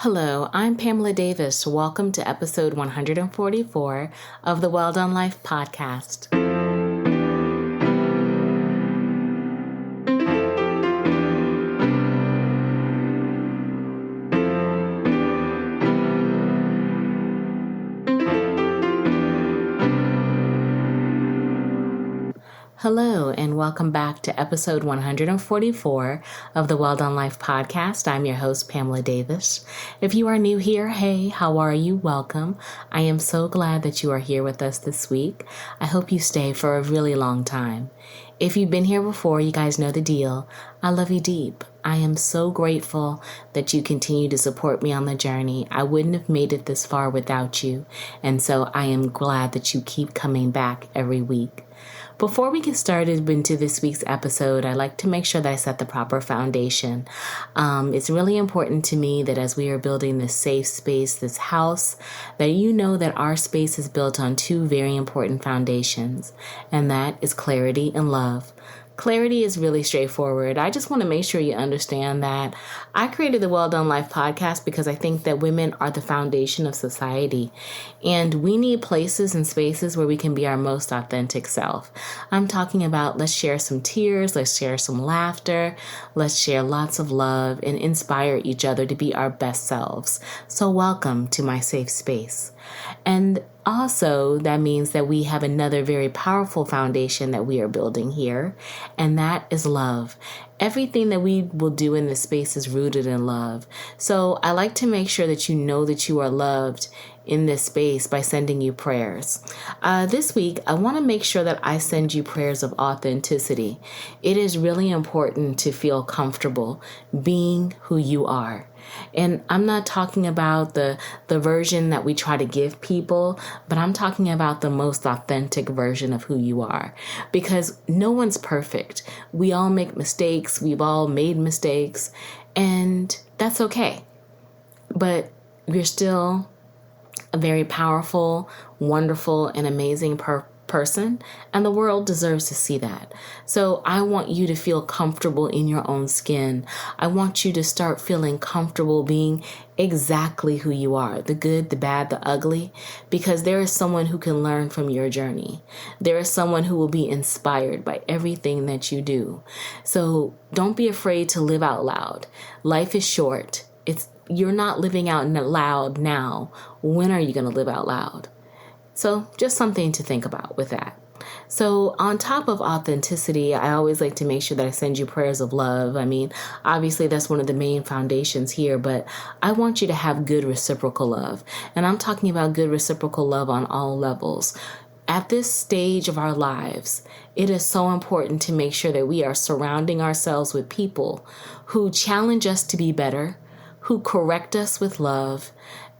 Hello, I'm Pamela Davis. Welcome to episode 144 of the Well Done Life podcast. Hello, and welcome back to episode 144 of the Well Done Life podcast. I'm your host, Pamela Davis. If you are new here, hey, how are you? Welcome. I am so glad that you are here with us this week. I hope you stay for a really long time. If you've been here before, you guys know the deal. I love you deep. I am so grateful that you continue to support me on the journey. I wouldn't have made it this far without you. And so I am glad that you keep coming back every week. Before we get started into this week's episode, I like to make sure that I set the proper foundation. It's really important to me that as we are building this safe space, this house, that you know that our space is built on two very important foundations, and that is clarity and love. Clarity is really straightforward. I just want to make sure you understand that I created the Well Done Life podcast because I think that women are the foundation of society, and we need places and spaces where we can be our most authentic self. I'm talking about let's share some tears, let's share some laughter, let's share lots of love and inspire each other to be our best selves. So welcome to my safe space. And also, that means that we have another very powerful foundation that we are building here, and that is love. Everything that we will do in this space is rooted in love. So I like to make sure that you know that you are loved in this space by sending you prayers. This week, I want to make sure that I send you prayers of authenticity. It is really important to feel comfortable being who you are. And I'm not talking about the version that we try to give people, but I'm talking about the most authentic version of who you are. Because no one's perfect. We all make mistakes. We've all made mistakes. And that's okay. But you're still a very powerful, wonderful, and amazing person, and the world deserves to see that. So I want you to feel comfortable in your own skin. I want you to start feeling comfortable being exactly who you are, the good, the bad, the ugly, because there is someone who can learn from your journey. There is someone who will be inspired by everything that you do. So don't be afraid to live out loud. Life is short. You're not living out loud now. When are you going to live out loud? So just something to think about with that. So on top of authenticity, I always like to make sure that I send you prayers of love. I mean, obviously that's one of the main foundations here, but I want you to have good reciprocal love. And I'm talking about good reciprocal love on all levels. At this stage of our lives, it is so important to make sure that we are surrounding ourselves with people who challenge us to be better, who correct us with love,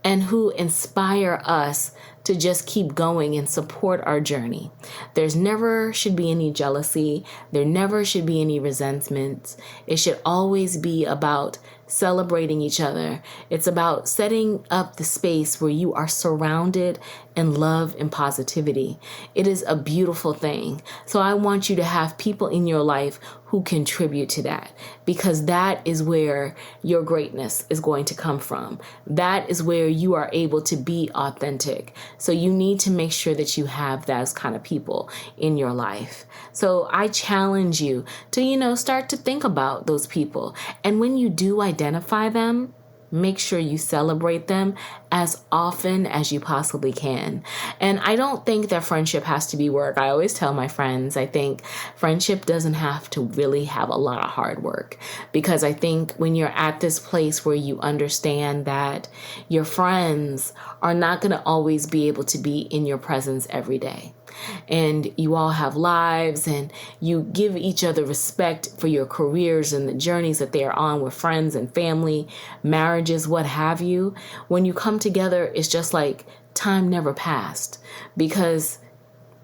and who inspire us to just keep going and support our journey. There's never should be any jealousy. There never should be any resentments. It should always be about celebrating each other. It's about setting up the space where you are surrounded in love and positivity. It is a beautiful thing. So I want you to have people in your life who contribute to that, because that is where your greatness is going to come from. That is where you are able to be authentic. So you need to make sure that you have those kind of people in your life. So I challenge you to, start to think about those people. And when you do identify them, make sure you celebrate them as often as you possibly can. And I don't think that friendship has to be work. I always tell my friends, I think friendship doesn't have to really have a lot of hard work, because I think when you're at this place where you understand that your friends are not going to always be able to be in your presence every day, and you all have lives, and you give each other respect for your careers and the journeys that they are on with friends and family, marriages, what have you. When you come together, it's just like time never passed, because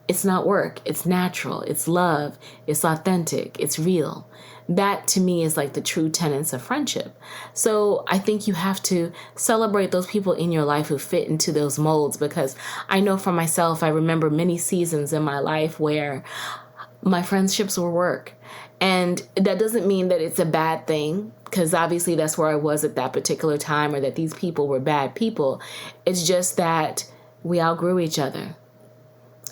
it's not work. It's natural. It's love. It's authentic. It's real. That to me is like the true tenets of friendship. So I think you have to celebrate those people in your life who fit into those molds, because I know for myself, I remember many seasons in my life where my friendships were work. And that doesn't mean that it's a bad thing, because obviously that's where I was at that particular time, or that these people were bad people. It's just that we outgrew each other.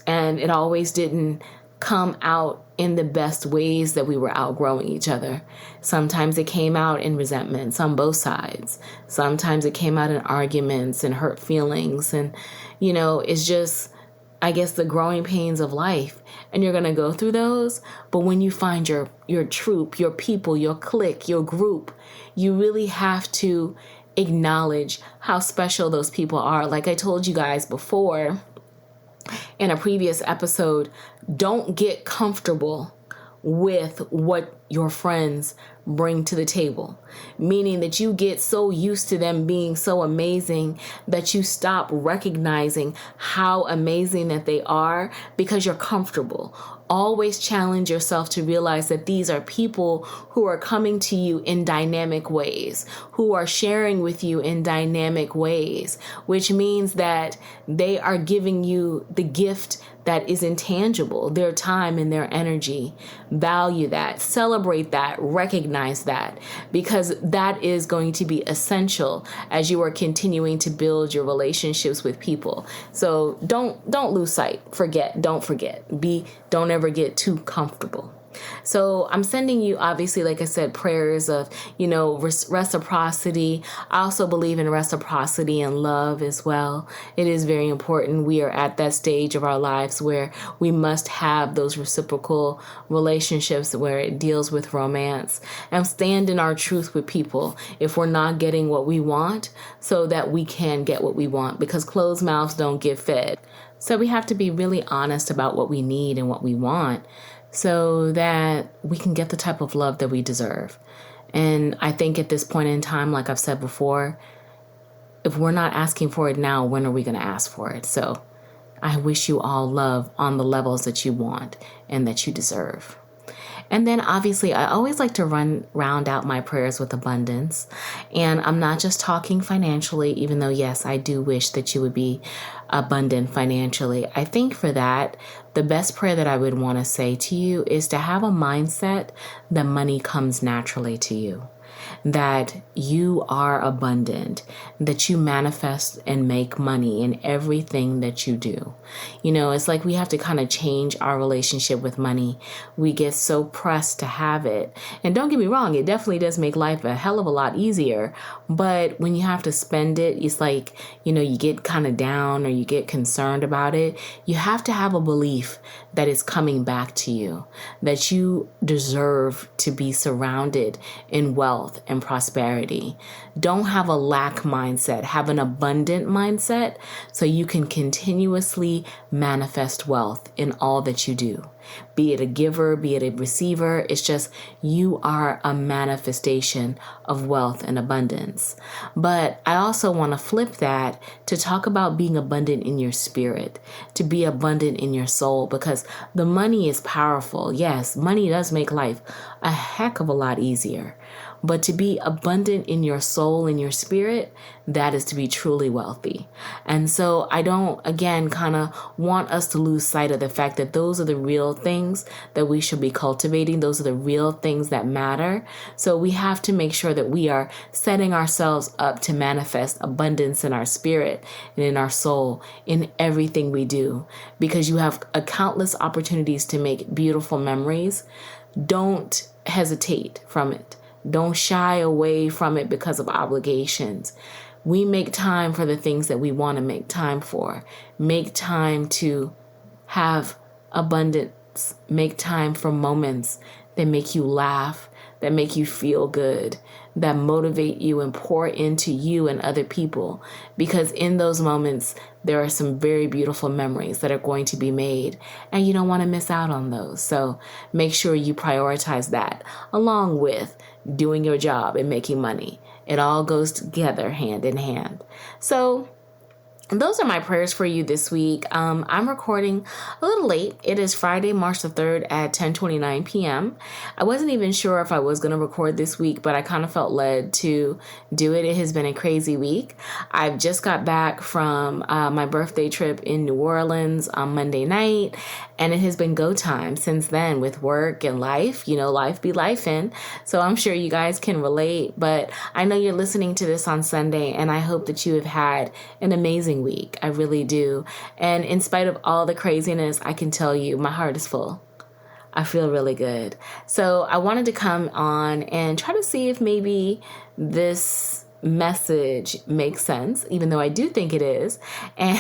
And it always didn't come out in the best ways that we were outgrowing each other. Sometimes it came out in resentments on both sides. Sometimes it came out in arguments and hurt feelings. And, it's just, I guess, the growing pains of life. And you're going to go through those. But when you find your troop, your people, your clique, your group, you really have to acknowledge how special those people are. Like I told you guys before in a previous episode, don't get comfortable with what your friends bring to the table, meaning that you get so used to them being so amazing that you stop recognizing how amazing that they are because you're comfortable. Always challenge yourself to realize that these are people who are coming to you in dynamic ways, who are sharing with you in dynamic ways, which means that they are giving you the gift that is intangible, their time and their energy. Value that, celebrate that, recognize that, because that is going to be essential as you are continuing to build your relationships with people. So don't lose sight. Don't forget. Don't ever get too comfortable. So I'm sending you, obviously, like I said, prayers of, reciprocity. I also believe in reciprocity and love as well. It is very important. We are at that stage of our lives where we must have those reciprocal relationships where it deals with romance, and stand in our truth with people if we're not getting what we want, so that we can get what we want, because closed mouths don't get fed. So we have to be really honest about what we need and what we want, so that we can get the type of love that we deserve. And I think at this point in time, like I've said before, if we're not asking for it now, when are we going to ask for it? So I wish you all love on the levels that you want and that you deserve. And then obviously, I always like to round out my prayers with abundance. And I'm not just talking financially, even though, yes, I do wish that you would be abundant financially. I think for that, the best prayer that I would want to say to you is to have a mindset that money comes naturally to you, that you are abundant, that you manifest and make money in everything that you do. It's like we have to kind of change our relationship with money. We get so pressed to have it. And don't get me wrong, it definitely does make life a hell of a lot easier. But when you have to spend it, it's like, you get kind of down or you get concerned about it. You have to have a belief that it's coming back to you, that you deserve to be surrounded in wealth and prosperity. Don't have a lack mindset, have an abundant mindset, so you can continuously manifest wealth in all that you do. Be it a giver, be it a receiver, it's just you are a manifestation of wealth and abundance. But I also want to flip that to talk about being abundant in your spirit, to be abundant in your soul, because the money is powerful. Yes, money does make life a heck of a lot easier. But to be abundant in your soul and your spirit, that is to be truly wealthy. And so I don't, again, kind of want us to lose sight of the fact that those are the real things that we should be cultivating. Those are the real things that matter. So we have to make sure that we are setting ourselves up to manifest abundance in our spirit and in our soul in everything we do, because you have countless opportunities to make beautiful memories. Don't hesitate from it. Don't shy away from it because of obligations. We make time for the things that we want to make time for. Make time to have abundance. Make time for moments that make you laugh, that make you feel good, that motivate you and pour into you and other people. Because in those moments, there are some very beautiful memories that are going to be made, and you don't want to miss out on those. So make sure you prioritize that along with doing your job and making money. It all goes together hand in hand. So those are my prayers for you this week. I'm recording a little late. It is Friday, March the 3rd at 10:29 p.m. I wasn't even sure if I was going to record this week, but I kind of felt led to do it. It has been a crazy week. I've just got back from my birthday trip in New Orleans on Monday night, and it has been go time since then with work and life. You know, life be lifing. So I'm sure you guys can relate, but I know you're listening to this on Sunday, and I hope that you have had an amazing week. I really do. And in spite of all the craziness, I can tell you my heart is full. I feel really good. So I wanted to come on and try to see if maybe this message makes sense, even though I do think it is, and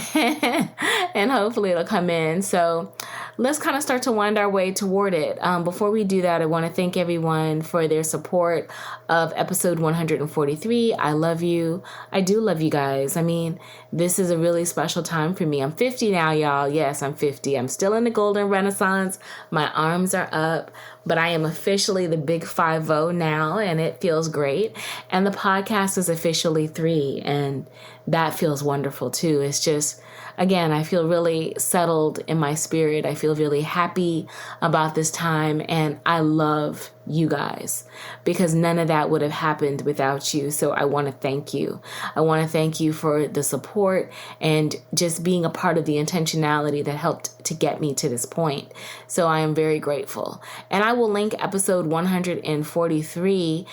hopefully it'll come in. So let's kind of start to wind our way toward it. Before we do that, I want to thank everyone for their support of episode 143. I love you. I do love you guys. I mean, this is a really special time for me. I'm 50 now, y'all. Yes, I'm 50. I'm still in the golden renaissance. My arms are up, but I am officially the big 50 now, and it feels great. And the podcast is officially 3, and that feels wonderful too. It's just, again, I feel really settled in my spirit. I feel really happy about this time, and I love you guys because none of that would have happened without you. So I want to thank you. I want to thank you for the support and just being a part of the intentionality that helped to get me to this point. So I am very grateful. And I will link episode 143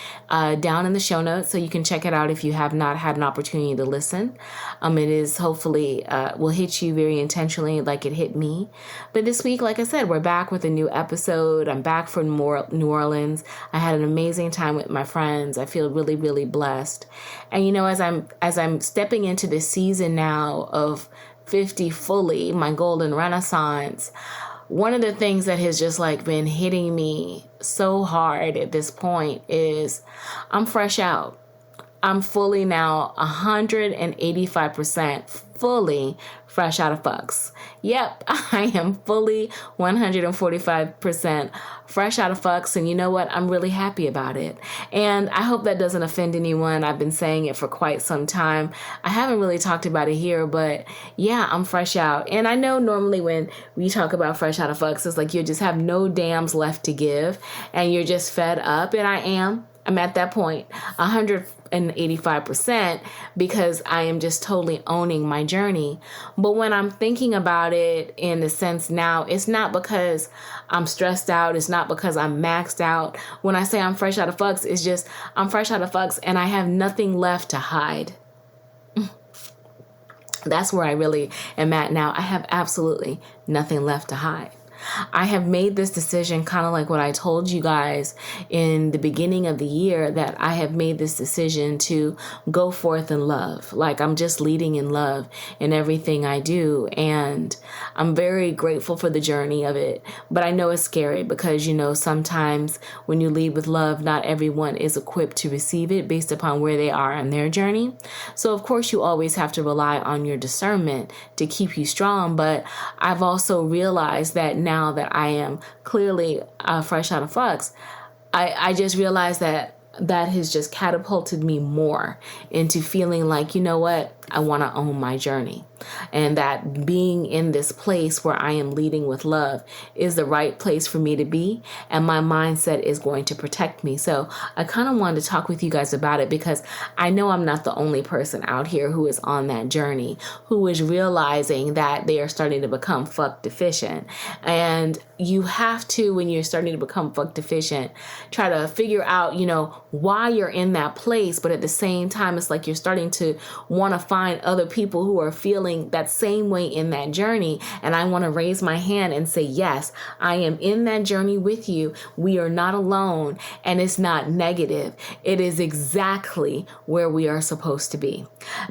down in the show notes so you can check it out if you have not had an opportunity to listen. It is hopefully will hit you very intentionally like it hit me. But this week, like I said, we're back with a new episode. I'm back from New Orleans. I had an amazing time with my friends. I feel really, really blessed. And you know, as I'm stepping into this season now of 50 fully, my golden renaissance, one of the things that has just like been hitting me so hard at this point is I'm fresh out. I'm fully now 185% fully fresh out of fucks. Yep, I am fully 145% fresh out of fucks. And you know what? I'm really happy about it. And I hope that doesn't offend anyone. I've been saying it for quite some time. I haven't really talked about it here, but yeah, I'm fresh out. And I know normally when we talk about fresh out of fucks, it's like you just have no dams left to give and you're just fed up. And I am. I'm at that point, 185%, because I am just totally owning my journey. But when I'm thinking about it in the sense now, it's not because I'm stressed out. It's not because I'm maxed out. When I say I'm fresh out of fucks, it's just I'm fresh out of fucks and I have nothing left to hide. That's where I really am at now. I have absolutely nothing left to hide. I have made this decision, kind of like what I told you guys in the beginning of the year, that I have made this decision to go forth in love. Like I'm just leading in love in everything I do. And I'm very grateful for the journey of it. But I know it's scary because, you know, sometimes when you lead with love, not everyone is equipped to receive it based upon where they are on their journey. So, of course, you always have to rely on your discernment to keep you strong. But I've also realized that now that I am clearly fresh out of fucks, I just realized that has just catapulted me more into feeling like, you know what, I want to own my journey. And that being in this place where I am leading with love is the right place for me to be. And my mindset is going to protect me. So I kind of wanted to talk with you guys about it because I know I'm not the only person out here who is on that journey, who is realizing that they are starting to become fuck deficient. And you have to, when you're starting to become fuck deficient, try to figure out, you know, why you're in that place. But at the same time, it's like you're starting to want to find other people who are feeling that same way in that journey. And I want to raise my hand and say, yes, I am in that journey with you. We are not alone. And it's not negative. It is exactly where we are supposed to be.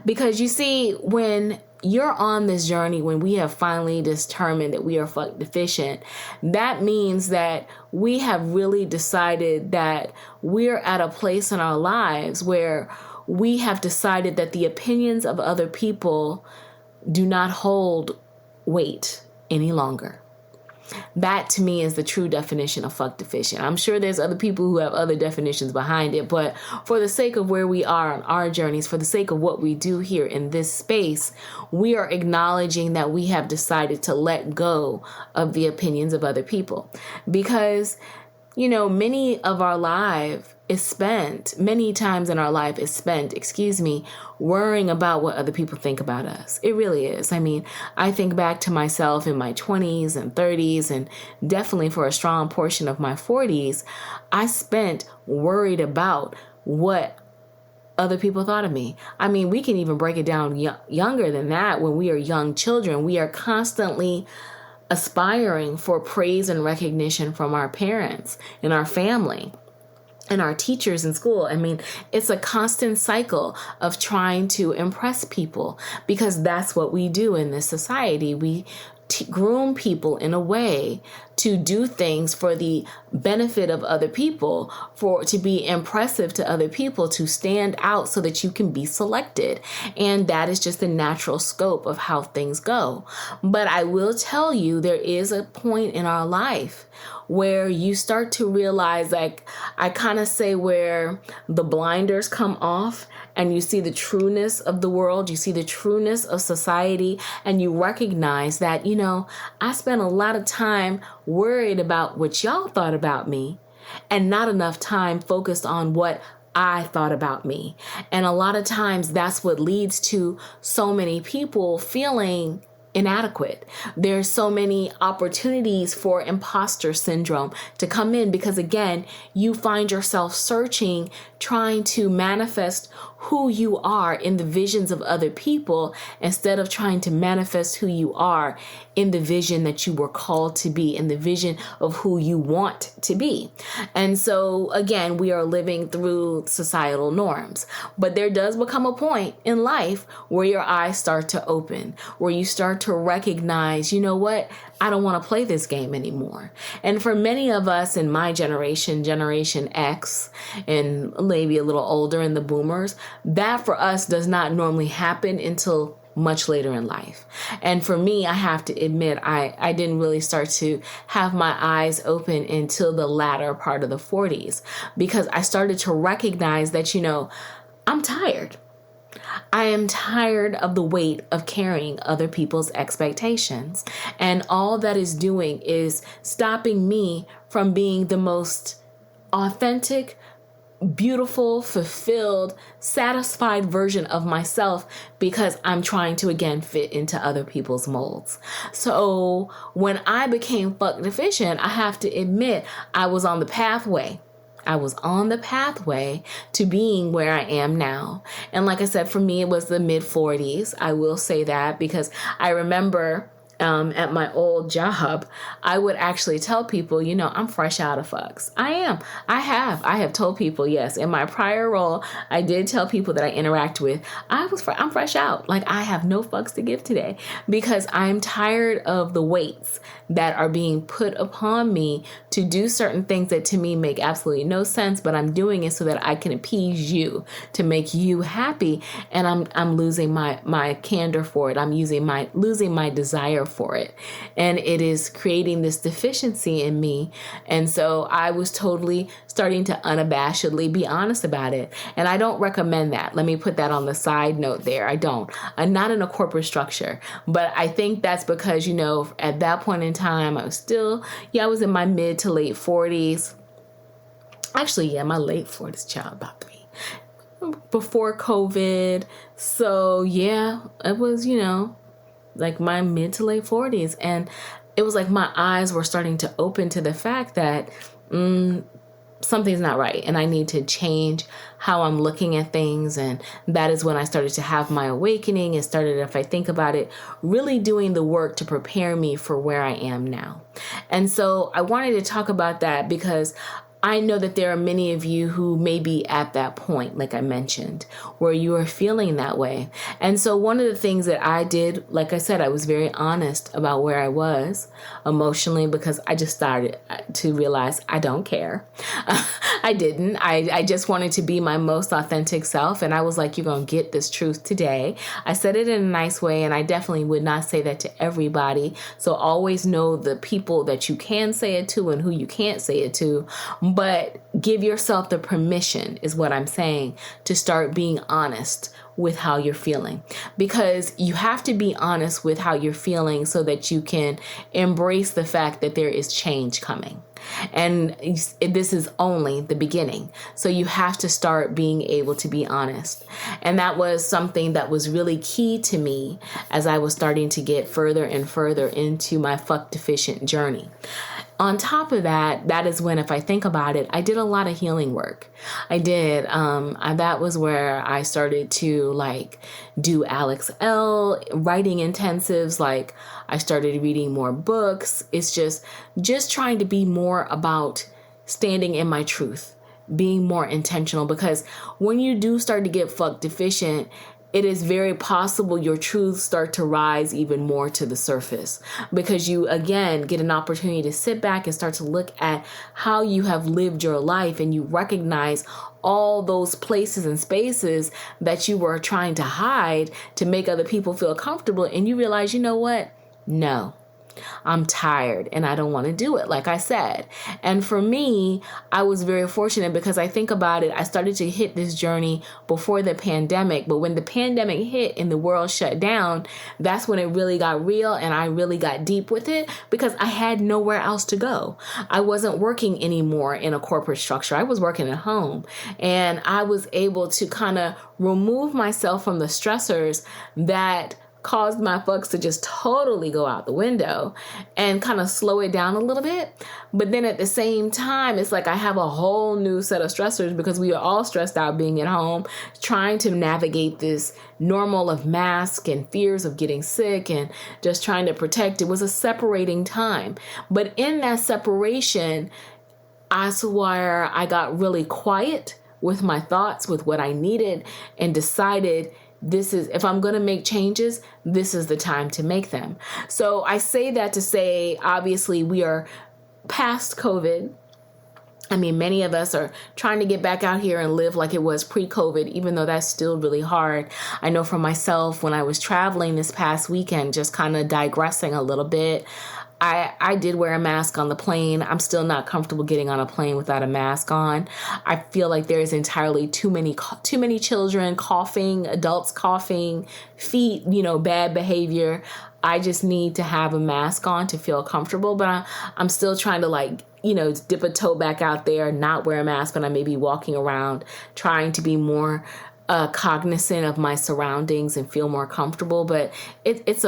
Because you see, when you're on this journey, when we have finally determined that we are fuck deficient, that means that we have really decided that we're at a place in our lives where we have decided that the opinions of other people do not hold weight any longer. That to me is the true definition of fuck deficient. I'm sure there's other people who have other definitions behind it, but for the sake of where we are on our journeys, for the sake of what we do here in this space, we are acknowledging that we have decided to let go of the opinions of other people. Because, many times in our life is spent, worrying about what other people think about us. It really is. I mean, I think back to myself in my 20s and 30s, and definitely for a strong portion of my 40s, I spent worried about what other people thought of me. I mean, we can even break it down younger than that. When we are young children, we are constantly aspiring for praise and recognition from our parents and our family and our teachers in school. I mean, it's a constant cycle of trying to impress people, because that's what we do in this society. We groom people in a way to do things for the benefit of other people, to be impressive to other people, to stand out so that you can be selected. And that is just the natural scope of how things go. But I will tell you, there is a point in our life where you start to realize, like I kind of say, where the blinders come off and you see the trueness of the world, you see the trueness of society, and you recognize that, I spent a lot of time worried about what y'all thought about me and not enough time focused on what I thought about me. And a lot of times that's what leads to so many people feeling inadequate. There's so many opportunities for imposter syndrome to come in, because again, you find yourself searching, trying to manifest who you are in the visions of other people, instead of trying to manifest who you are in the vision that you were called to be, in the vision of who you want to be. And so again, we are living through societal norms, but there does become a point in life where your eyes start to open, where you start to recognize, you know what? I don't want to play this game anymore. And for many of us in my generation, Generation X, and maybe a little older in the boomers, that for us does not normally happen until much later in life. And for me, I have to admit, I didn't really start to have my eyes open until the latter part of the 40s, because I started to recognize that, I'm tired. I am tired of the weight of carrying other people's expectations. And all that is doing is stopping me from being the most authentic, beautiful, fulfilled, satisfied version of myself, because I'm trying to again fit into other people's molds. So when I became fuck deficient, I have to admit I was on the pathway. To being where I am now. And like I said, for me, it was the mid 40s. I will say that, because I remember at my old job, I would actually tell people, I'm fresh out of fucks. I am. I have told people, yes, in my prior role, I did tell people that I interact with, I'm fresh out. Like, I have no fucks to give today, because I'm tired of the weights that are being put upon me to do certain things that to me make absolutely no sense, but I'm doing it so that I can appease you, to make you happy. And I'm losing my candor for it. I'm losing my desire for it. And it is creating this deficiency in me. And so I was totally starting to unabashedly be honest about it. And I don't recommend that. Let me put that on the side note there. I don't. I'm not in a corporate structure. But I think that's because, at that point in time, I was in my mid to late 40s. Actually, my late 40s, child, about 3. Before COVID. So yeah, it was, like my mid to late 40s. And it was like my eyes were starting to open to the fact that something's not right, and I need to change how I'm looking at things. And that is when I started to have my awakening and started, if I think about it, really doing the work to prepare me for where I am now. And so I wanted to talk about that, because I know that there are many of you who may be at that point, like I mentioned, where you are feeling that way. And so one of the things that I did, like I said, I was very honest about where I was emotionally, because I just started to realize I don't care. I didn't. I just wanted to be my most authentic self. And I was like, you're going to get this truth today. I said it in a nice way, and I definitely would not say that to everybody. So always know the people that you can say it to and who you can't say it to. But give yourself the permission, is what I'm saying, to start being honest with how you're feeling, because you have to be honest with how you're feeling so that you can embrace the fact that there is change coming. And this is only the beginning. So you have to start being able to be honest. And that was something that was really key to me as I was starting to get further and further into my fuck deficient journey. On top of that, that is when, if I think about it, I did a lot of healing work. I did. That was where I started to do Alex Elle writing intensives. I started reading more books. It's just trying to be more about standing in my truth, being more intentional, because when you do start to get fuck deficient, it is very possible your truths start to rise even more to the surface, because you, again, get an opportunity to sit back and start to look at how you have lived your life, and you recognize all those places and spaces that you were trying to hide to make other people feel comfortable. And you realize, you know what? No. I'm tired and I don't want to do it, like I said. And for me, I was very fortunate, because I think about it, I started to hit this journey before the pandemic. But when the pandemic hit and the world shut down, that's when it really got real, and I really got deep with it, because I had nowhere else to go. I wasn't working anymore in a corporate structure. I was working at home, and I was able to kind of remove myself from the stressors that caused my fucks to just totally go out the window, and kind of slow it down a little bit. But then at the same time, it's like I have a whole new set of stressors, because we are all stressed out being at home, trying to navigate this normal of mask and fears of getting sick and just trying to protect. It was a separating time. But in that separation, I swear I got really quiet with my thoughts, with what I needed, and decided, if I'm going to make changes, this is the time to make them. So I say that to say, obviously, we are past COVID. I mean, many of us are trying to get back out here and live like it was pre-COVID, even though that's still really hard. I know for myself, when I was traveling this past weekend, just kind of digressing a little bit, I did wear a mask on the plane. I'm still not comfortable getting on a plane without a mask on. I feel like there is entirely too many children coughing, adults coughing, feet, bad behavior. I just need to have a mask on to feel comfortable. But I'm still trying to dip a toe back out there, not wear a mask, but I may be walking around trying to be more cognizant of my surroundings and feel more comfortable. But it's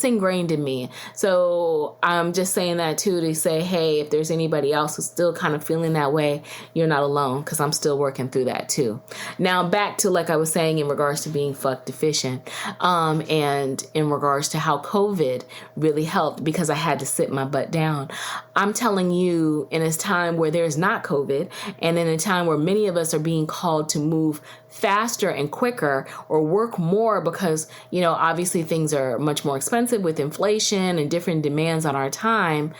ingrained in me. So I'm just saying that too, to say, hey, if there's anybody else who's still kind of feeling that way, you're not alone, because I'm still working through that too. Now back to, like I was saying, in regards to being fuck deficient, and in regards to how COVID really helped, because I had to sit my butt down. I'm telling you, in a time where there's not COVID, and in a time where many of us are being called to move faster and quicker, or work more, because, obviously things are much more expensive with inflation and different demands on our time,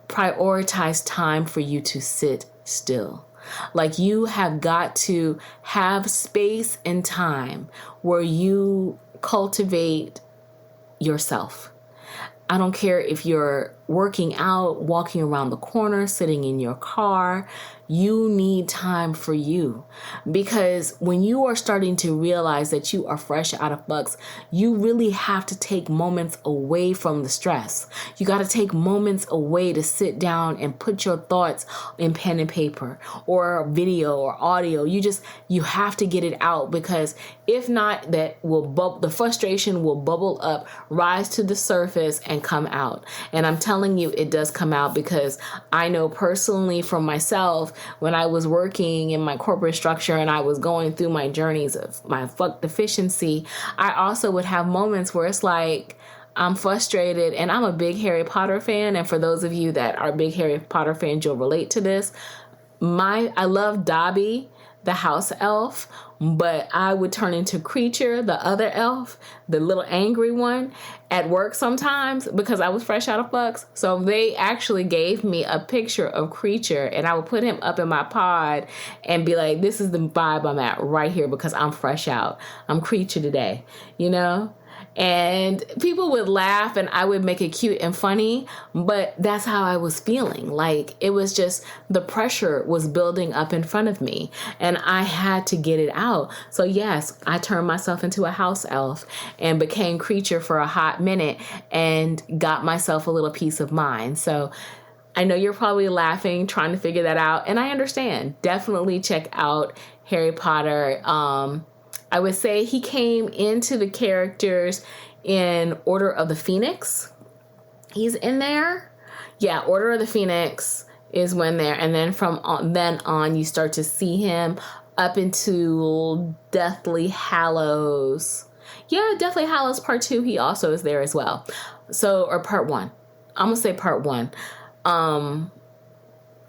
prioritize time for you to sit still. Like, you have got to have space and time where you cultivate yourself. I don't care if you're working out, walking around the corner, sitting in your car. You need time for you, because when you are starting to realize that you are fresh out of fucks, you really have to take moments away from the stress. You got to take moments away to sit down and put your thoughts in pen and paper, or video or audio. You have to get it out, because if not, the frustration will bubble up, rise to the surface, and come out. And I'm telling you, it does come out, because I know personally from myself, when I was working in my corporate structure and I was going through my journeys of my fuck deficiency, I also would have moments where it's like, I'm frustrated, and I'm a big Harry Potter fan. And for those of you that are big Harry Potter fans, you'll relate to this. I love Dobby, the house elf, but I would turn into Creature, the other elf, the little angry one, at work sometimes because I was fresh out of Bucks. So they actually gave me a picture of Creature, and I would put him up in my pod and be like, this is the vibe I'm at right here because I'm fresh out. I'm Creature today, you know? And people would laugh and I would make it cute and funny, but that's how I was feeling. Like, it was just the pressure was building up in front of me and I had to get it out. So yes, I turned myself into a house elf and became Creature for a hot minute and got myself a little peace of mind. So I know you're probably laughing, trying to figure that out. And I understand. Definitely check out Harry Potter. I would say he came into the characters in Order of the Phoenix. He's in there. Yeah, Order of the Phoenix is when there. And then from then on, you start to see him up into Deathly Hallows. Yeah, Deathly Hallows Part 2, he also is there as well. So, or Part 1. I'm going to say Part 1.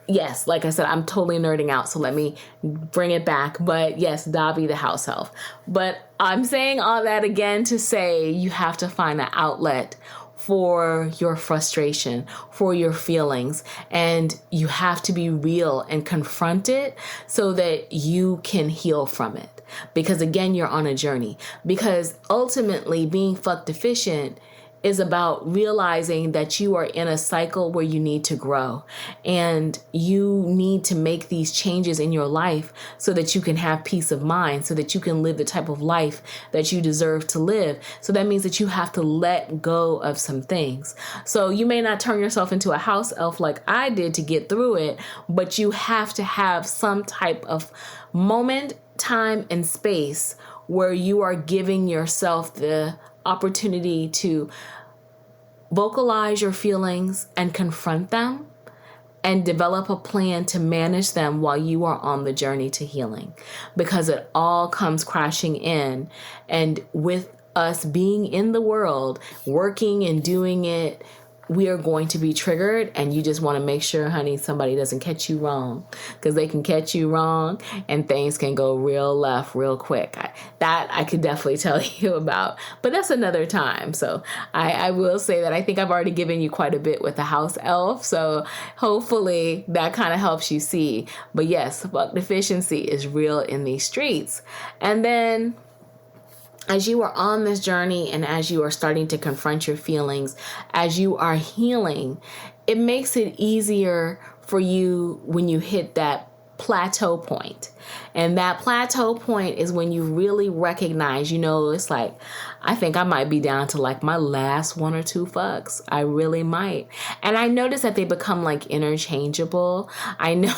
Yes, like I said, I'm totally nerding out, so let me bring it back. But yes, Dobby the house elf. But I'm saying all that again to say you have to find an outlet for your frustration, for your feelings, and you have to be real and confront it so that you can heal from it. Because again, you're on a journey. Because ultimately, being fuck deficient is about realizing that you are in a cycle where you need to grow and you need to make these changes in your life so that you can have peace of mind, so that you can live the type of life that you deserve to live. So that means that you have to let go of some things. So you may not turn yourself into a house elf like I did to get through it, but you have to have some type of moment, time, and space where you are giving yourself the opportunity to vocalize your feelings and confront them and develop a plan to manage them while you are on the journey to healing, because it all comes crashing in. And with us being in the world, working and doing it, we are going to be triggered, and you just want to make sure, honey, somebody doesn't catch you wrong, because they can catch you wrong and things can go real left real quick. That I could definitely tell you about, but that's another time. So I will say that I think I've already given you quite a bit with the house elf, so hopefully that kind of helps you see. But yes, fuck deficiency is real in these streets. And then as you are on this journey and as you are starting to confront your feelings, as you are healing, it makes it easier for you when you hit that plateau point. And that plateau point is when you really recognize, it's like, I think I might be down to like my last one or two fucks. I really might. And I notice that they become like interchangeable. I know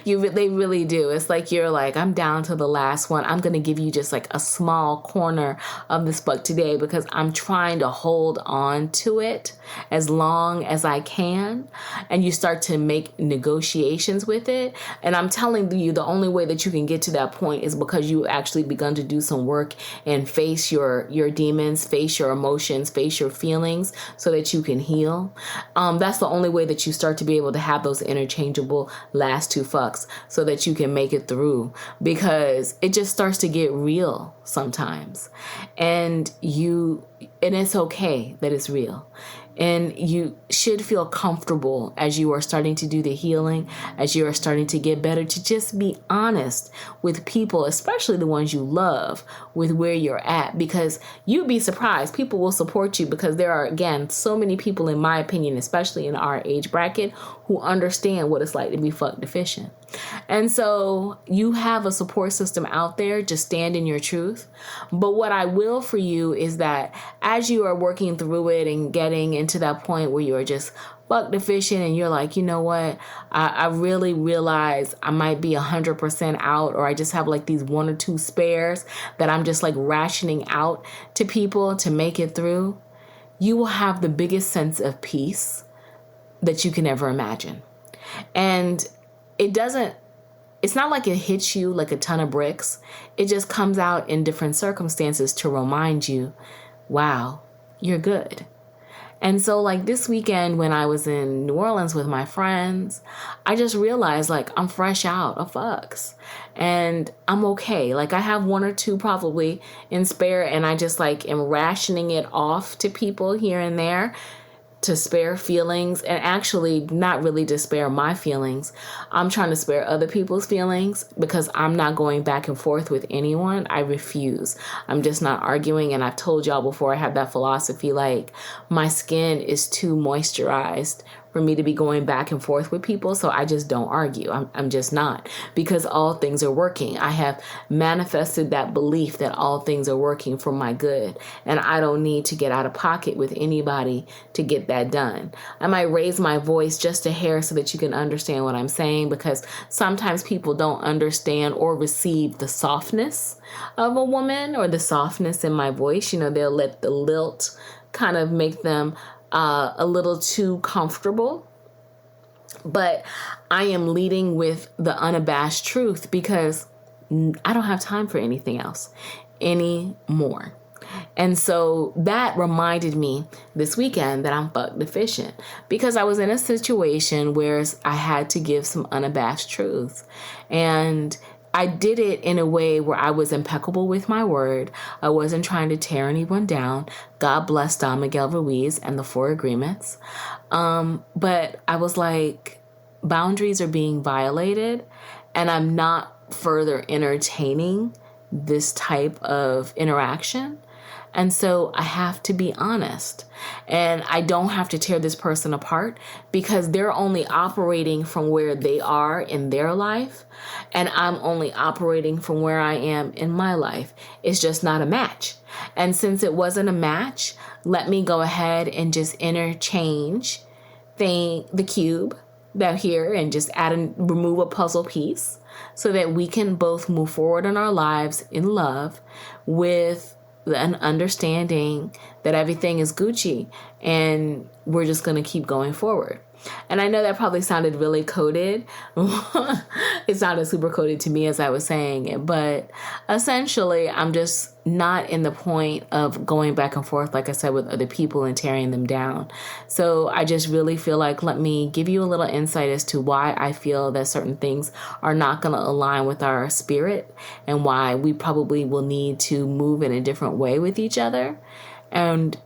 they really do. It's like, you're like, I'm down to the last one. I'm going to give you just like a small corner of this fuck today because I'm trying to hold on to it as long as I can. And you start to make negotiations with it. And I'm telling you, the only way that you can get to that point is because you actually begun to do some work and face your demons, face your emotions, face your feelings so that you can heal. That's the only way that you start to be able to have those interchangeable last two fucks so that you can make it through, because it just starts to get real sometimes. And it's okay that it's real. And you should feel comfortable as you are starting to do the healing, as you are starting to get better, to just be honest with people, especially the ones you love, with where you're at, because you'd be surprised. People will support you because there are, again, so many people, in my opinion, especially in our age bracket, who understand what it's like to be fuck deficient. And so you have a support system out there. Just stand in your truth. But what I will for you is that as you are working through it and getting into that point where you are just fuck deficient and you're like, you know what, I really realize I might be 100% out, or I just have like these one or two spares that I'm just like rationing out to people to make it through, you will have the biggest sense of peace that you can ever imagine. And it's not like it hits you like a ton of bricks. It just comes out in different circumstances to remind you, wow, you're good. And so like this weekend when I was in New Orleans with my friends, I just realized like I'm fresh out of fucks and I'm okay. Like I have one or two probably in spare, and I just like am rationing it off to people here and there to spare feelings, and actually not really to spare my feelings. I'm trying to spare other people's feelings because I'm not going back and forth with anyone. I refuse. I'm just not arguing. And I've told y'all before, I have that philosophy, like my skin is too moisturized for me to be going back and forth with people. So I just don't argue. I'm just not, because all things are working. I have manifested that belief that all things are working for my good. And I don't need to get out of pocket with anybody to get that done. I might raise my voice just a hair so that you can understand what I'm saying, because sometimes people don't understand or receive the softness of a woman or the softness in my voice. You know, they'll let the lilt kind of make them a little too comfortable. But I am leading with the unabashed truth because I don't have time for anything else anymore. And so that reminded me this weekend that I'm fuck deficient, because I was in a situation where I had to give some unabashed truth. And I did it in a way where I was impeccable with my word. I wasn't trying to tear anyone down. God bless Don Miguel Ruiz and the 4 agreements. But I was like, boundaries are being violated, and I'm not further entertaining this type of interaction. And so I have to be honest, and I don't have to tear this person apart because they're only operating from where they are in their life. And I'm only operating from where I am in my life. It's just not a match. And since it wasn't a match, let me go ahead and just interchange the cube down here and just remove a puzzle piece so that we can both move forward in our lives in love with an understanding that everything is Gucci and we're just going to keep going forward. And I know that probably sounded really coded. It sounded super coded to me as I was saying it, but essentially I'm just not in the point of going back and forth, like I said, with other people and tearing them down. So I just really feel like, let me give you a little insight as to why I feel that certain things are not going to align with our spirit and why we probably will need to move in a different way with each other, and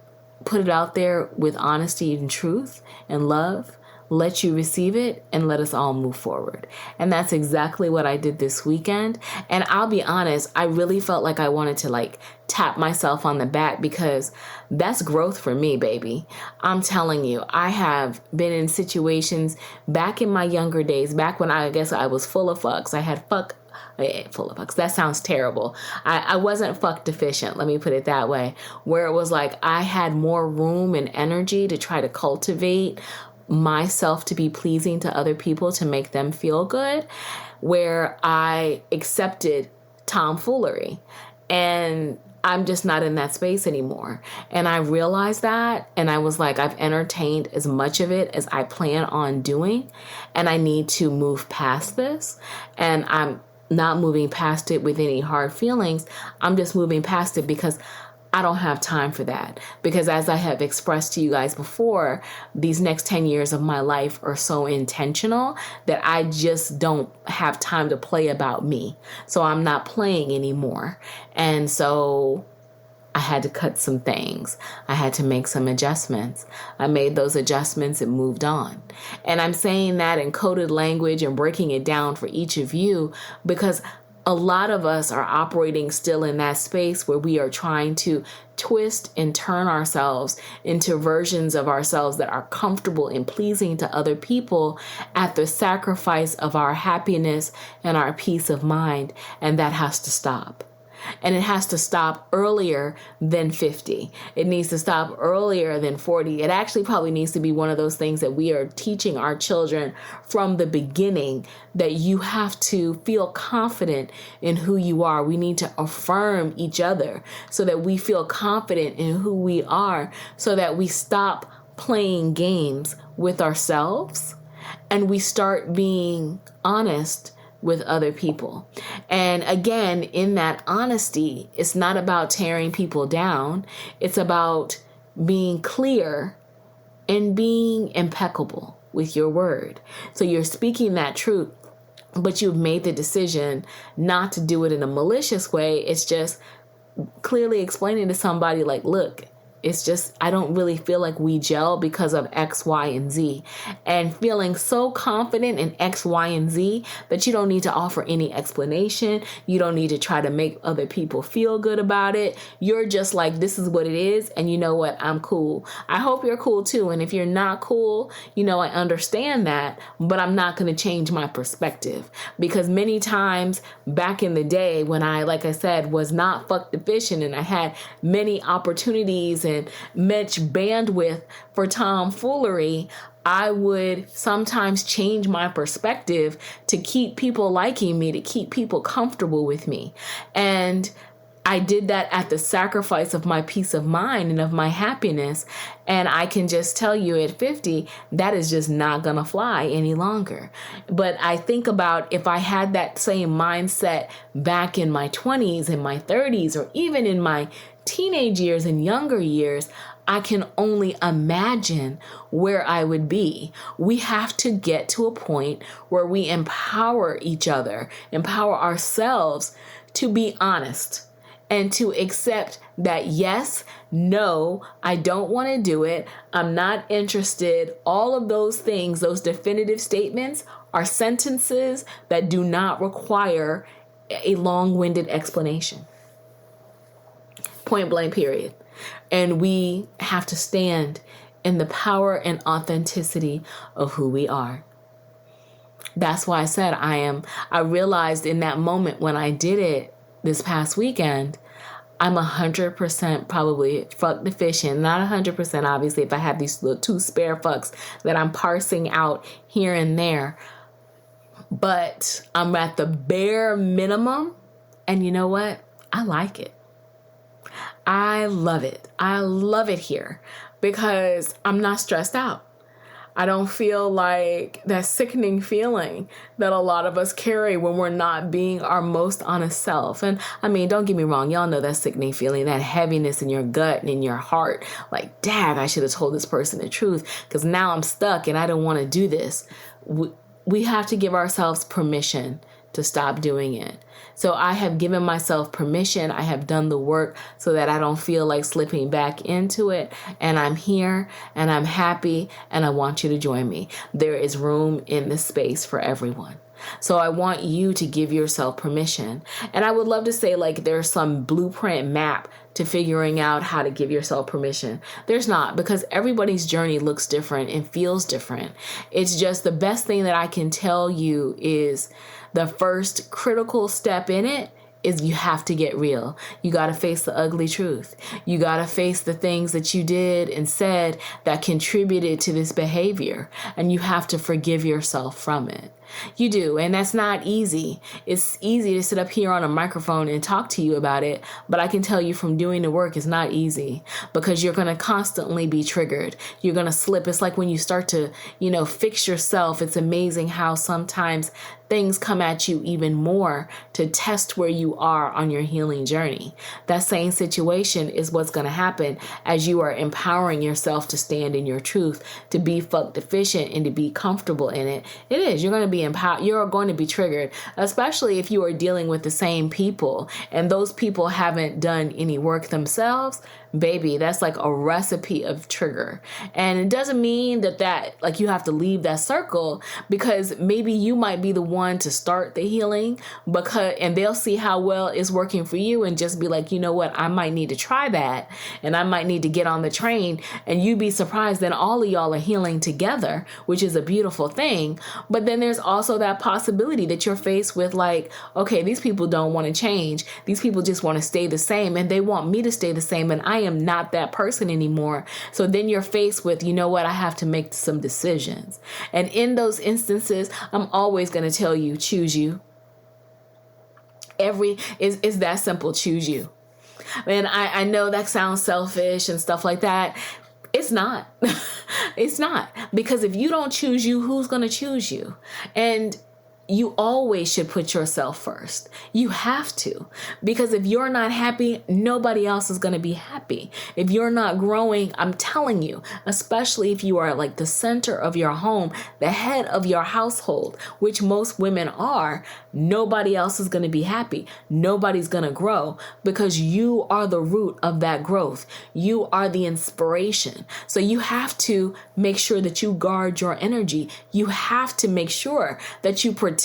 put it out there with honesty and truth and love. Let you receive it and let us all move forward. And that's exactly what I did this weekend. And I'll be honest, I really felt like I wanted to like tap myself on the back, because that's growth for me, baby. I'm telling you, I have been in situations back in my younger days, back when I guess I was full of fucks. I had full of fucks. That sounds terrible. I wasn't fuck deficient. Let me put it that way, where it was like I had more room and energy to try to cultivate myself to be pleasing to other people, to make them feel good, where I accepted tomfoolery. And I'm just not in that space anymore. And I realized that, and I was like, I've entertained as much of it as I plan on doing, and I need to move past this. And I'm not moving past it with any hard feelings. I'm just moving past it because I don't have time for that, because as I have expressed to you guys before, these next 10 years of my life are so intentional that I just don't have time to play about me. So I'm not playing anymore. And so I had to cut some things. I had to make some adjustments. I made those adjustments and moved on. And I'm saying that in coded language and breaking it down for each of you, because a lot of us are operating still in that space where we are trying to twist and turn ourselves into versions of ourselves that are comfortable and pleasing to other people at the sacrifice of our happiness and our peace of mind. And that has to stop. And it has to stop earlier than 50. It needs to stop earlier than 40. It actually probably needs to be one of those things that we are teaching our children from the beginning, that you have to feel confident in who you are. We need to affirm each other so that we feel confident in who we are, so that we stop playing games with ourselves and we start being honest with other people. And again, in that honesty, it's not about tearing people down. It's about being clear and being impeccable with your word. So you're speaking that truth, but you've made the decision not to do it in a malicious way. It's just clearly explaining to somebody like, look, it's just, I don't really feel like we gel because of X, Y, and Z. And feeling so confident in X, Y, and Z that you don't need to offer any explanation. You don't need to try to make other people feel good about it. You're just like, this is what it is. And you know what? I'm cool. I hope you're cool too. And if you're not cool, I understand that, but I'm not going to change my perspective. Because many times back in the day when I, like I said, was not fuck deficient and I had many opportunities and much bandwidth for tomfoolery, I would sometimes change my perspective to keep people liking me, to keep people comfortable with me. And I did that at the sacrifice of my peace of mind and of my happiness. And I can just tell you at 50, that is just not going to fly any longer. But I think about if I had that same mindset back in my 20s and my 30s, or even in my teenage years and younger years, I can only imagine where I would be. We have to get to a point where we empower each other, empower ourselves to be honest and to accept that, yes, no, I don't want to do it. I'm not interested. All of those things, those definitive statements are sentences that do not require a long-winded explanation. Point blank, period. And we have to stand in the power and authenticity of who we are. That's why I said I realized in that moment when I did it this past weekend, I'm 100% probably fuck deficient. Not 100%, obviously, if I have these little 2 spare fucks that I'm parsing out here and there. But I'm at the bare minimum. And you know what? I like it. I love it. I love it here because I'm not stressed out. I don't feel like that sickening feeling that a lot of us carry when we're not being our most honest self. And I mean, don't get me wrong. Y'all know that sickening feeling, that heaviness in your gut and in your heart. Like, dad, I should have told this person the truth because now I'm stuck and I don't want to do this. We have to give ourselves permission to stop doing it. So I have given myself permission. I have done the work so that I don't feel like slipping back into it. And I'm here and I'm happy and I want you to join me. There is room in this space for everyone. So I want you to give yourself permission. And I would love to say like there's some blueprint map to figuring out how to give yourself permission. There's not, because everybody's journey looks different and feels different. It's just the best thing that I can tell you is the first critical step in it is you have to get real. You got to face the ugly truth. You got to face the things that you did and said that contributed to this behavior. And you have to forgive yourself from it. You do. And that's not easy. It's easy to sit up here on a microphone and talk to you about it. But I can tell you from doing the work, it's not easy because you're going to constantly be triggered. You're going to slip. It's like when you start to, fix yourself. It's amazing how sometimes things come at you even more to test where you are on your healing journey. That same situation is what's going to happen as you are empowering yourself to stand in your truth, to be fuck deficient and to be comfortable in it. It is. You're going to be empowered. You're going to be triggered, especially if you are dealing with the same people and those people haven't done any work themselves. Baby, that's like a recipe of trigger. And it doesn't mean that like you have to leave that circle, because maybe you might be the one to start the healing and they'll see how well it's working for you and just be like, you know what, I might need to try that and I might need to get on the train. And you'd be surprised that all of y'all are healing together, which is a beautiful thing. But then there's also that possibility that you're faced with like, okay, these people don't want to change. These people just want to stay the same and they want me to stay the same. And I am not that person anymore. So then you're faced with, you know what, I have to make some decisions. And in those instances, I'm always going to tell you, choose you. Is that simple, choose you. And I know that sounds selfish and stuff like that. It's not. It's not. Because if you don't choose you, who's going to choose you? And you always should put yourself first. You have to, because if you're not happy, nobody else is going to be happy. If you're not growing, I'm telling you, especially if you are like the center of your home, the head of your household, which most women are, nobody else is going to be happy. Nobody's going to grow, because you are the root of that growth. You are the inspiration. So you have to make sure that you guard your energy. You have to make sure that you protect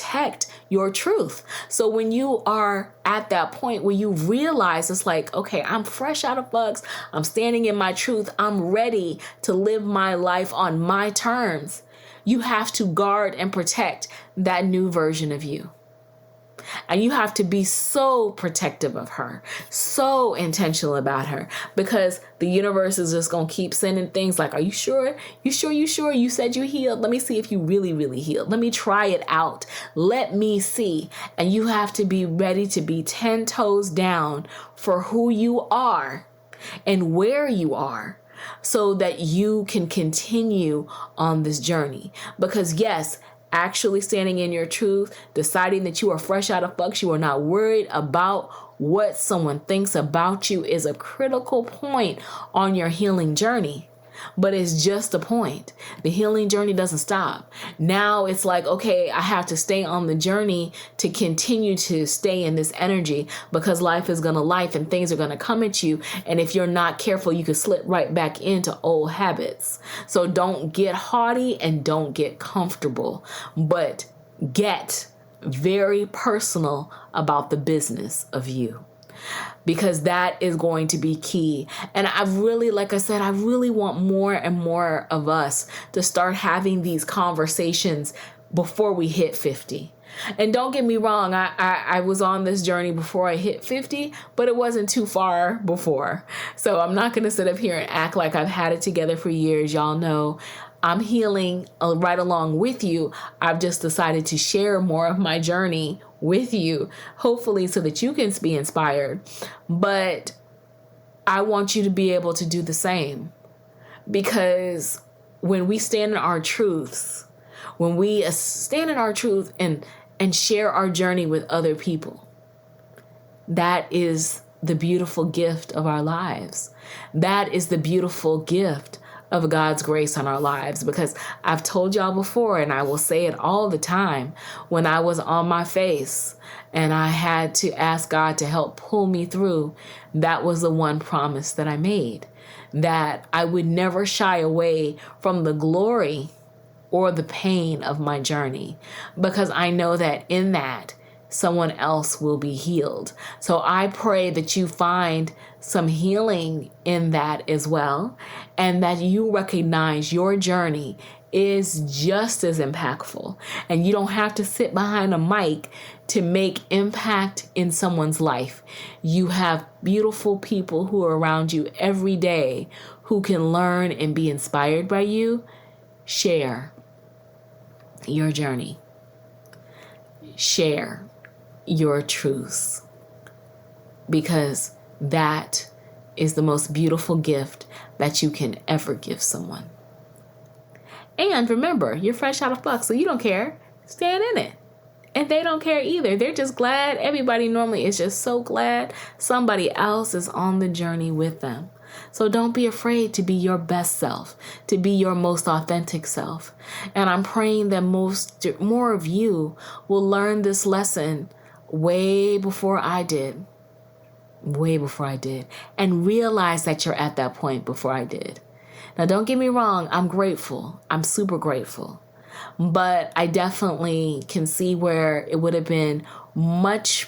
your truth. So when you are at that point where you realize it's like, okay, I'm fresh out of bugs, I'm standing in my truth, I'm ready to live my life on my terms, you have to guard and protect that new version of you. And you have to be so protective of her, so intentional about her, because the universe is just going to keep sending things like, are you sure? You sure? You said you healed. Let me see if you really healed. Let me try it out. Let me see. And you have to be ready to be 10 toes down for who you are and where you are, so that you can continue on this journey. Because yes, actually standing in your truth, deciding that you are fresh out of bugs, you are not worried about what someone thinks about you, is a critical point on your healing journey. But it's just a point. The healing journey doesn't stop. Now it's like, okay, I have to stay on the journey to continue to stay in this energy, because life is going to life and things are going to come at you. And if you're not careful, you can slip right back into old habits. So don't get haughty and don't get comfortable, but get very personal about the business of you, because that is going to be key. And I really, like I said, I really want more and more of us to start having these conversations before we hit 50. And don't get me wrong, I was on this journey before I hit 50, but it wasn't too far before. So I'm not going to sit up here and act like I've had it together for years. Y'all know I'm healing right along with you. I've just decided to share more of my journey with you, hopefully so that you can be inspired. But I want you to be able to do the same, because when we stand in our truths, when we stand in our truth and share our journey with other people, that is the beautiful gift of our lives. That is the beautiful gift of God's grace on our lives. Because I've told y'all before, and I will say it all the time, when I was on my face and I had to ask God to help pull me through, that was the one promise that I made, that I would never shy away from the glory or the pain of my journey, because I know that in that, someone else will be healed. So I pray that you find some healing in that as well, and that you recognize your journey is just as impactful, and you don't have to sit behind a mic to make impact in someone's life. You have beautiful people who are around you every day who can learn and be inspired by you. Share your journey. Share your truths, because that is the most beautiful gift that you can ever give someone. And remember, you're fresh out of bugs, so you don't care. Stand in it. And they don't care either. They're just glad. Everybody normally is just so glad somebody else is on the journey with them. So don't be afraid to be your best self, to be your most authentic self. And I'm praying that more of you will learn this lesson way before I did, and realize that you're at that point before I did. Now, don't get me wrong. I'm grateful. I'm super grateful. But I definitely can see where it would have been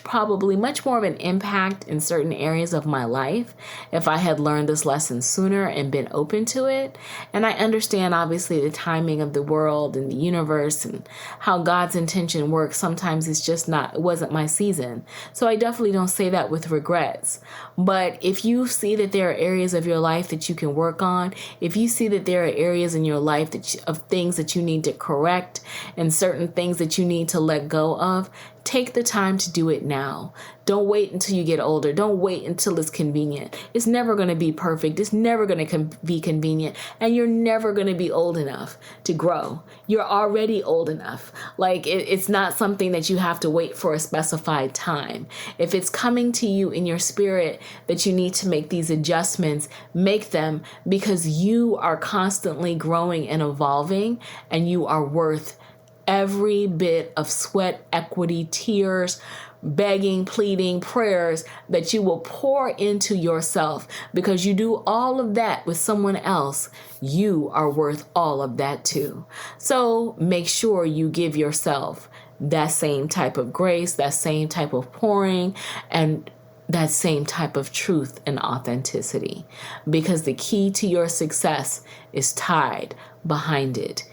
probably much more of an impact in certain areas of my life if I had learned this lesson sooner and been open to it. And I understand, obviously, the timing of the world and the universe and how God's intention works. Sometimes it wasn't my season. So I definitely don't say that with regrets. But if you see that there are areas of your life that you can work on, if you see that there are areas in your life of things that you need to correct and certain things that you need to let go of, Take the time to do it now. Don't wait until you get older. Don't wait until it's convenient. It's never going to be perfect. It's never going to be convenient. And you're never going to be old enough to grow. You're already old enough. Like it's not something that you have to wait for a specified time. If it's coming to you in your spirit that you need to make these adjustments, make them, because you are constantly growing and evolving, and you are worth every bit of sweat, equity, tears, begging, pleading, prayers that you will pour into yourself. Because you do all of that with someone else, you are worth all of that too. So make sure you give yourself that same type of grace, that same type of pouring, and that same type of truth and authenticity. Because the key to your success is tied behind it.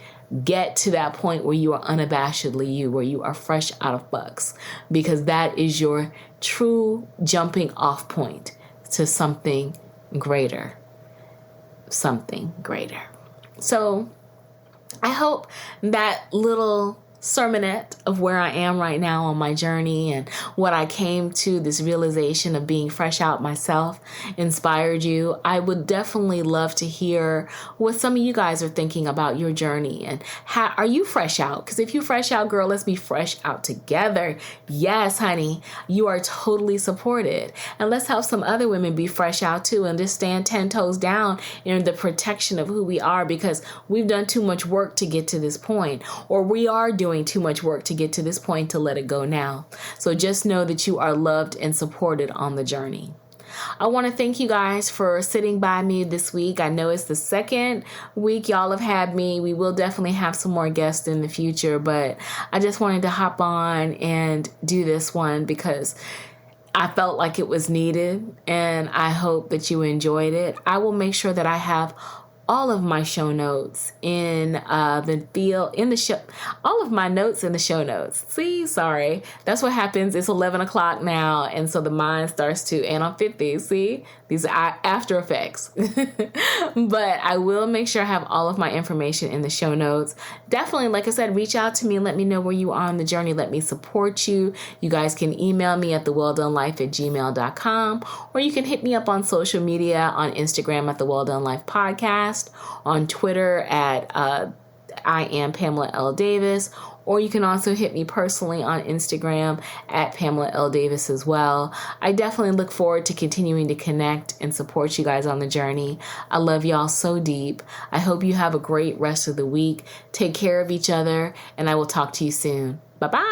Get to that point where you are unabashedly you, where you are fresh out of bucks, because that is your true jumping off point to something greater. Something greater. So I hope that little sermonette of where I am right now on my journey and what I came to, this realization of being fresh out myself, inspired you. I would definitely love to hear what some of you guys are thinking about your journey, and how are you fresh out? Because if you fresh out, girl, let's be fresh out together. Yes, honey, you are totally supported. And let's help some other women be fresh out too, and just stand 10 toes down in the protection of who we are, because we've done too much work to get to this point, or we are doing too much work to get to this point to let it go now. So just know that you are loved and supported on the journey. I want to thank you guys for sitting by me this week. I know it's the second week y'all have had me. We will definitely have some more guests in the future, but I just wanted to hop on and do this one because I felt like it was needed, and I hope that you enjoyed it. I will make sure that I have all of my show notes in all of my notes in the show notes. See, sorry. That's what happens. It's 11 o'clock now. And so the mind starts to, and I'm 50. See, these are after effects. But I will make sure I have all of my information in the show notes. Definitely, like I said, reach out to me and let me know where you are on the journey. Let me support you. You guys can email me at thewelldonelife@gmail.com, or you can hit me up on social media, on Instagram at The Well Done Life Podcast, on Twitter at I am Pamela L. Davis, or you can also hit me personally on Instagram at Pamela L. Davis as well. I definitely look forward to continuing to connect and support you guys on the journey. I love y'all so deep. I hope you have a great rest of the week. Take care of each other, and I will talk to you soon. Bye-bye.